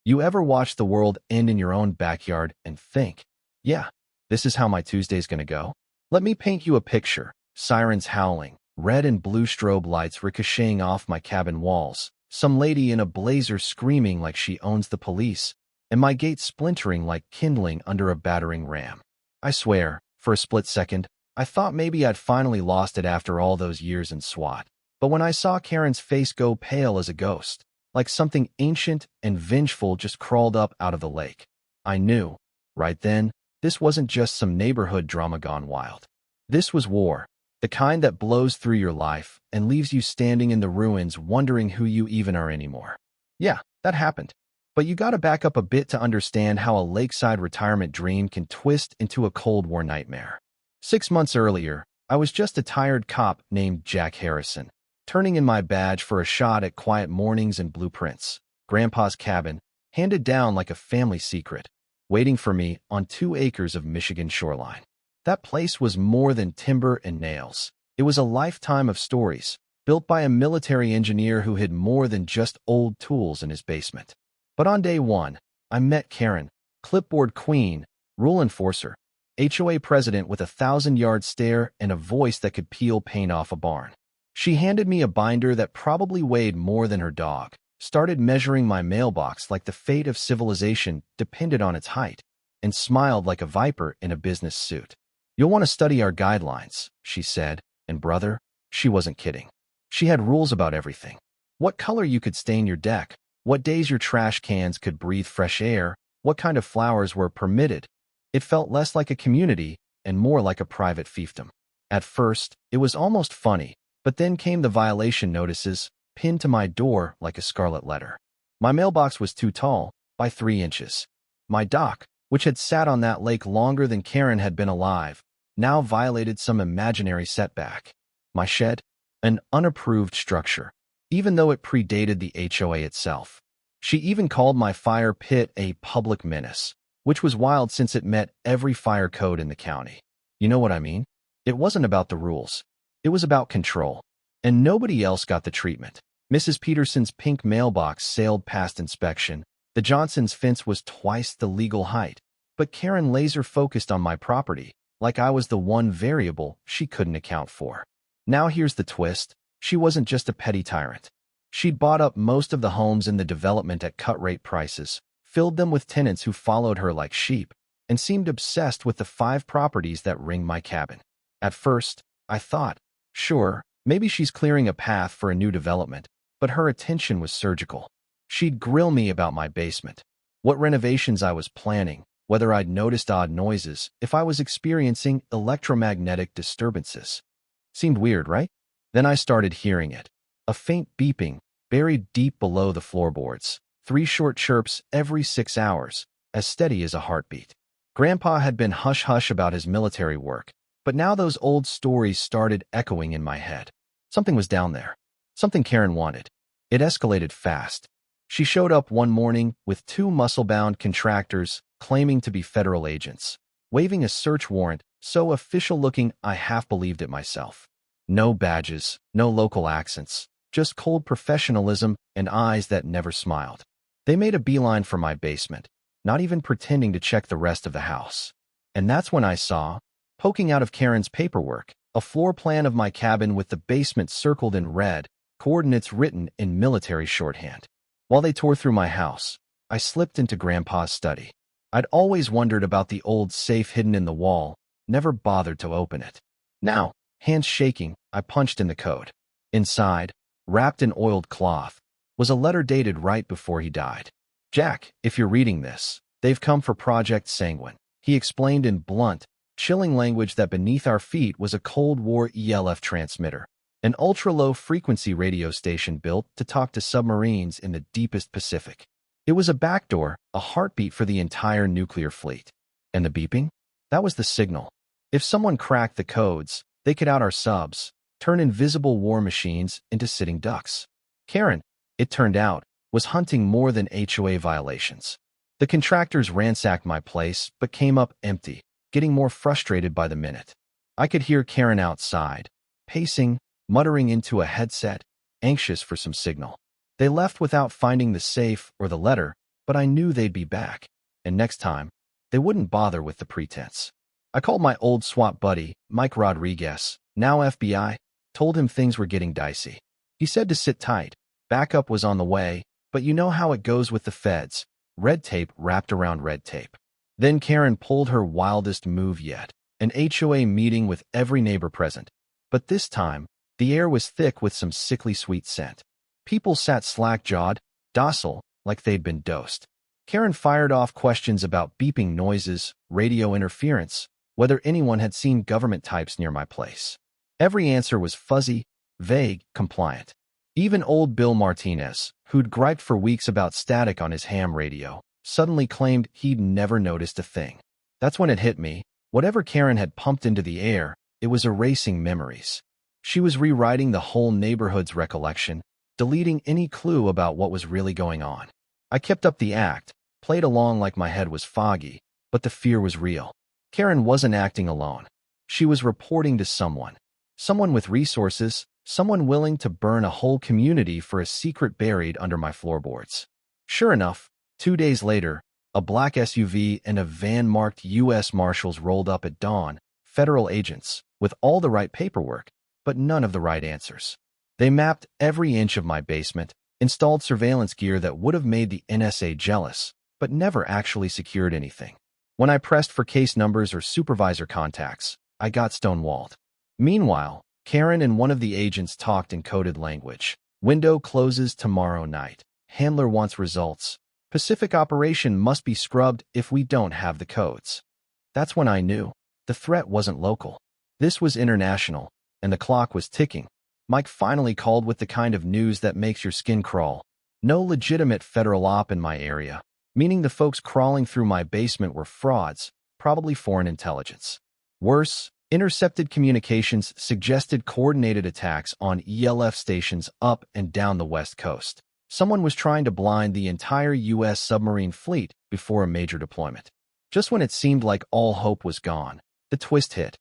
You ever watch the world end in your own backyard and think, yeah, this is how my Tuesday's gonna go? Let me paint you a picture. Sirens howling, red and blue strobe lights ricocheting off my cabin walls, some lady in a blazer screaming like she owns the police, and my gate splintering like kindling under a battering ram. I swear, for a split second, I thought maybe I'd finally lost it after all those years in SWAT. But when I saw Karen's face go pale as a ghost, like something ancient and vengeful just crawled up out of the lake, I knew, right then, this wasn't just some neighborhood drama gone wild. This was war, the kind that blows through your life and leaves you standing in the ruins wondering who you even are anymore. Yeah, that happened. But you gotta back up a bit to understand how a lakeside retirement dream can twist into a Cold War nightmare. 6 months earlier, I was just a tired cop named Jack Harrison, turning in my badge for a shot at quiet mornings and blueprints, Grandpa's cabin, handed down like a family secret, waiting for me on 2 acres of Michigan shoreline. That place was more than timber and nails. It was a lifetime of stories, built by a military engineer who hid more than just old tools in his basement. But on day 1, I met Karen, clipboard queen, rule enforcer, HOA president with a 1,000-yard stare and a voice that could peel paint off a barn. She handed me a binder that probably weighed more than her dog, started measuring my mailbox like the fate of civilization depended on its height, and smiled like a viper in a business suit. "You'll want to study our guidelines," she said, and brother, she wasn't kidding. She had rules about everything. What color you could stain your deck, what days your trash cans could breathe fresh air, what kind of flowers were permitted. It felt less like a community and more like a private fiefdom. At first, it was almost funny. But then came the violation notices, pinned to my door like a scarlet letter. My mailbox was too tall, by 3 inches. My dock, which had sat on that lake longer than Karen had been alive, now violated some imaginary setback. My shed, an unapproved structure, even though it predated the HOA itself. She even called my fire pit a public menace, which was wild since it met every fire code in the county. You know what I mean? It wasn't about the rules. It was about control, and nobody else got the treatment. Mrs. Peterson's pink mailbox sailed past inspection. The Johnsons' fence was twice the legal height, but Karen laser-focused on my property, like I was the one variable she couldn't account for. Now here's the twist. She wasn't just a petty tyrant. She'd bought up most of the homes in the development at cut-rate prices, filled them with tenants who followed her like sheep, and seemed obsessed with the 5 properties that ring my cabin. At first, I thought, sure, maybe she's clearing a path for a new development, but her attention was surgical. She'd grill me about my basement, what renovations I was planning, whether I'd noticed odd noises, if I was experiencing electromagnetic disturbances. Seemed weird, right? Then I started hearing it. A faint beeping, buried deep below the floorboards. 3 short chirps every 6 hours, as steady as a heartbeat. Grandpa had been hush-hush about his military work, but now those old stories started echoing in my head. Something was down there. Something Karen wanted. It escalated fast. She showed up one morning with 2 muscle-bound contractors claiming to be federal agents, waving a search warrant so official-looking I half believed it myself. No badges, no local accents, just cold professionalism and eyes that never smiled. They made a beeline for my basement, not even pretending to check the rest of the house. And that's when I saw, poking out of Karen's paperwork, a floor plan of my cabin with the basement circled in red, coordinates written in military shorthand. While they tore through my house, I slipped into Grandpa's study. I'd always wondered about the old safe hidden in the wall, never bothered to open it. Now, hands shaking, I punched in the code. Inside, wrapped in oiled cloth, was a letter dated right before he died. "Jack, if you're reading this, they've come for Project Sanguine," he explained in blunt, chilling language that beneath our feet was a Cold War ELF transmitter, an ultra-low frequency radio station built to talk to submarines in the deepest Pacific. It was a backdoor, a heartbeat for the entire nuclear fleet. And the beeping? That was the signal. If someone cracked the codes, they could out our subs, turn invisible war machines into sitting ducks. Karen, it turned out, was hunting more than HOA violations. The contractors ransacked my place but came up empty, getting more frustrated by the minute. I could hear Karen outside, pacing, muttering into a headset, anxious for some signal. They left without finding the safe or the letter, but I knew they'd be back, and next time, they wouldn't bother with the pretense. I called my old SWAT buddy, Mike Rodriguez, now FBI, told him things were getting dicey. He said to sit tight. Backup was on the way, but you know how it goes with the feds. Red tape wrapped around red tape. Then Karen pulled her wildest move yet, an HOA meeting with every neighbor present. But this time, the air was thick with some sickly sweet scent. People sat slack-jawed, docile, like they'd been dosed. Karen fired off questions about beeping noises, radio interference, whether anyone had seen government types near my place. Every answer was fuzzy, vague, compliant. Even old Bill Martinez, who'd griped for weeks about static on his ham radio, suddenly claimed he'd never noticed a thing. That's when it hit me. Whatever Karen had pumped into the air, it was erasing memories. She was rewriting the whole neighborhood's recollection, deleting any clue about what was really going on. I kept up the act, played along like my head was foggy, but the fear was real. Karen wasn't acting alone. She was reporting to someone. Someone with resources, someone willing to burn a whole community for a secret buried under my floorboards. Sure enough, 2 days later, a black SUV and a van marked U.S. Marshals rolled up at dawn, federal agents, with all the right paperwork, but none of the right answers. They mapped every inch of my basement, installed surveillance gear that would have made the NSA jealous, but never actually secured anything. When I pressed for case numbers or supervisor contacts, I got stonewalled. Meanwhile, Karen and one of the agents talked in coded language. Window closes tomorrow night. Handler wants results. Pacific operation must be scrubbed if we don't have the codes. That's when I knew. The threat wasn't local. This was international, and the clock was ticking. Mike finally called with the kind of news that makes your skin crawl. No legitimate federal op in my area, meaning the folks crawling through my basement were frauds, probably foreign intelligence. Worse, intercepted communications suggested coordinated attacks on ELF stations up and down the West Coast. Someone was trying to blind the entire U.S. submarine fleet before a major deployment. Just when it seemed like all hope was gone, the twist hit.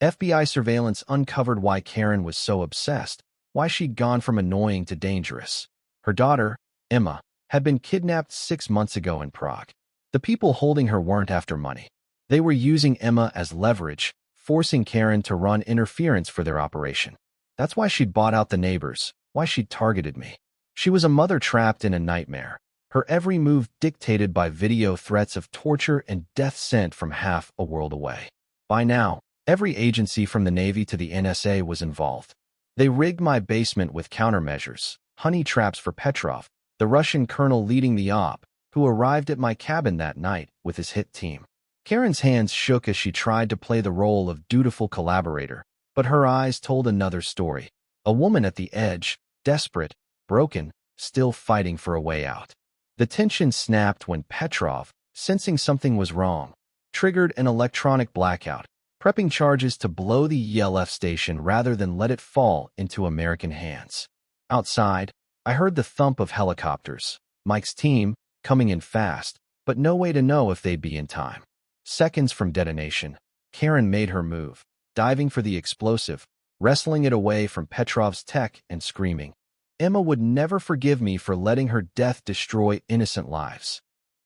FBI surveillance uncovered why Karen was so obsessed, why she'd gone from annoying to dangerous. Her daughter, Emma, had been kidnapped 6 months ago in Prague. The people holding her weren't after money. They were using Emma as leverage, forcing Karen to run interference for their operation. That's why she'd bought out the neighbors, why she'd targeted me. She was a mother trapped in a nightmare, her every move dictated by video threats of torture and death sent from half a world away. By now, every agency from the Navy to the NSA was involved. They rigged my basement with countermeasures, honey traps for Petrov, the Russian colonel leading the op, who arrived at my cabin that night with his hit team. Karen's hands shook as she tried to play the role of dutiful collaborator, but her eyes told another story. A woman at the edge, desperate, broken, still fighting for a way out. The tension snapped when Petrov, sensing something was wrong, triggered an electronic blackout, prepping charges to blow the ELF station rather than let it fall into American hands. Outside, I heard the thump of helicopters, Mike's team, coming in fast, but no way to know if they'd be in time. Seconds from detonation, Karen made her move, diving for the explosive, wrestling it away from Petrov's tech and screaming. Emma would never forgive me for letting her death destroy innocent lives.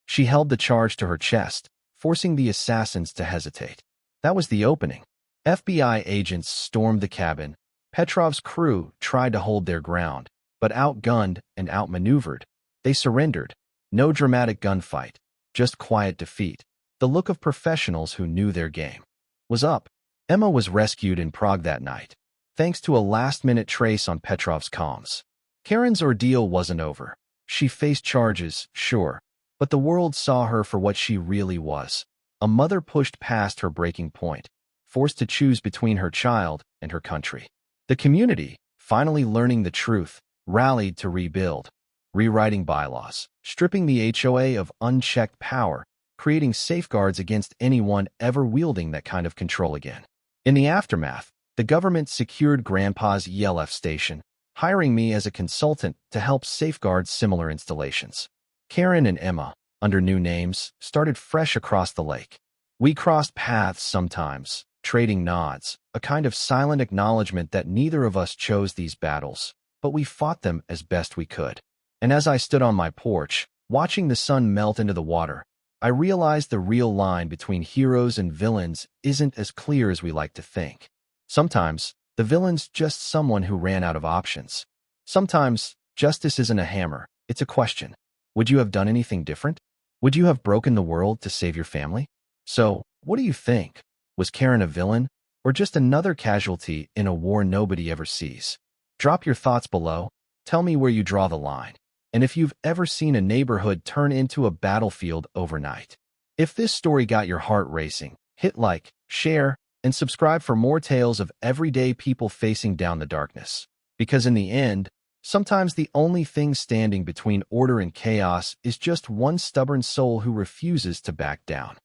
She held the charge to her chest, forcing the assassins to hesitate. That was the opening. FBI agents stormed the cabin. Petrov's crew tried to hold their ground, but outgunned and outmaneuvered. They surrendered. No dramatic gunfight, just quiet defeat. The look of professionals who knew their game was up. Emma was rescued in Prague that night, thanks to a last-minute trace on Petrov's comms. Karen's ordeal wasn't over. She faced charges, sure, but the world saw her for what she really was. A mother pushed past her breaking point, forced to choose between her child and her country. The community, finally learning the truth, rallied to rebuild, rewriting bylaws, stripping the HOA of unchecked power, creating safeguards against anyone ever wielding that kind of control again. In the aftermath, the government secured Grandpa's ELF station, hiring me as a consultant to help safeguard similar installations. Karen and Emma, under new names, started fresh across the lake. We crossed paths sometimes, trading nods, a kind of silent acknowledgement that neither of us chose these battles, but we fought them as best we could. And as I stood on my porch, Watching the sun melt into the water, I realized the real line between heroes and villains isn't as clear as we like to think. Sometimes, the villain's just someone who ran out of options. Sometimes, justice isn't a hammer, it's a question. Would you have done anything different? Would you have broken the world to save your family? So, what do you think? Was Karen a villain, or just another casualty in a war nobody ever sees? Drop your thoughts below. Tell me where you draw the line, and if you've ever seen a neighborhood turn into a battlefield overnight. If this story got your heart racing, hit like, share, and subscribe for more tales of everyday people facing down the darkness. Because in the end, sometimes the only thing standing between order and chaos is just one stubborn soul who refuses to back down.